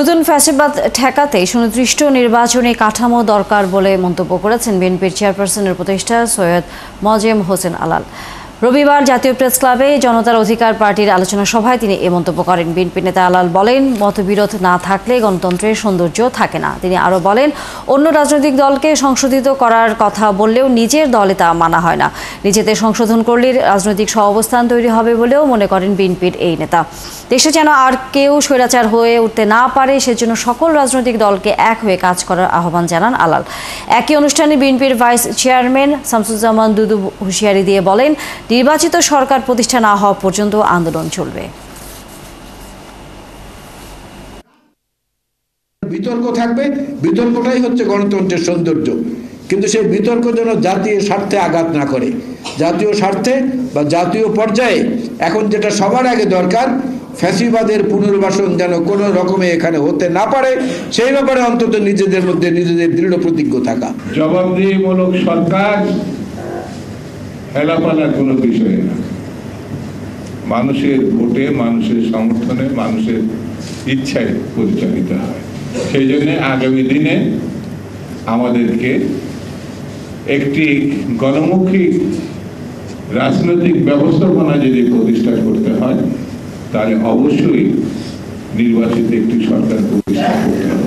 নতুন ফ্যাসিবাদ ঠেকাতে সুনির্দিষ্ট নির্বাচনী কাঠামো দরকার বলে মন্তব্য করেছেন বিএনপির চেয়ারপারসনের উপদেষ্টা সৈয়দ মোয়াজ্জেম হোসেন আলাল। রবিবার জাতীয় প্রেস ক্লাবে জনতার অধিকার পার্টির আলোচনা সভায় তিনি এ মন্তব্য করেন। বিএনপি নেতা আলাল বলেন, মতবিরোধ না থাকলে গণতন্ত্রের সৌন্দর্য থাকে না। তিনি আরও বলেন, অন্য রাজনৈতিক দলকে সংশোধিত করার কথা বললেও নিজের দলে তা মানা হয় না। নিজেদের সংশোধন করলে রাজনৈতিক সহাবস্থান তৈরি হবে বলেও মনে করেন বিএনপির এই নেতা। দেশে যেন আর কেউ স্বৈরাচার হয়ে উঠতে না পারে সেজন্য সকল রাজনৈতিক দলকে এক হয়ে কাজ করার আহ্বান জানান আলাল। একই অনুষ্ঠানে বিএনপির ভাইস চেয়ারম্যান শামসুজ্জামান দুদু হুঁশিয়ারি দিয়ে বলেন, নির্বাচিত সরকার প্রতিষ্ঠা না হওয়া পর্যন্ত আন্দোলন চলবে। বিতর্ক থাকবে, বিতর্কটাই হচ্ছে গণতন্ত্রের সৌন্দর্য। কিন্তু সেই বিতর্ক যেন জাতীয় স্বার্থে আঘাত না করে। জাতীয় স্বার্থে বা জাতীয় পর্যায়ে এখন যেটা সবার আগে দরকার, ফ্যাসিবাদের পুনর্বাসন যেন কোনো রকমে এখানে হতে না পারে, সেই ব্যাপারে অন্তত নিজেদের মধ্যে নিজেদের দৃঢ় প্রতিজ্ঞ থাকা। জবাবদিহিমূলক সরকার হেলাপালার কোনো বিষয় না। মানুষের ভোটে, মানুষের সমর্থনে, মানুষের ইচ্ছায় পরিচালিত হয়। সেই জন্য আগামী দিনে আমাদেরকে একটি গণমুখী রাজনৈতিক ব্যবস্থাপনা যদি প্রতিষ্ঠা করতে হয়, তাহলে অবশ্যই নির্বাচিত একটি সরকার প্রতিষ্ঠা করতে হবে।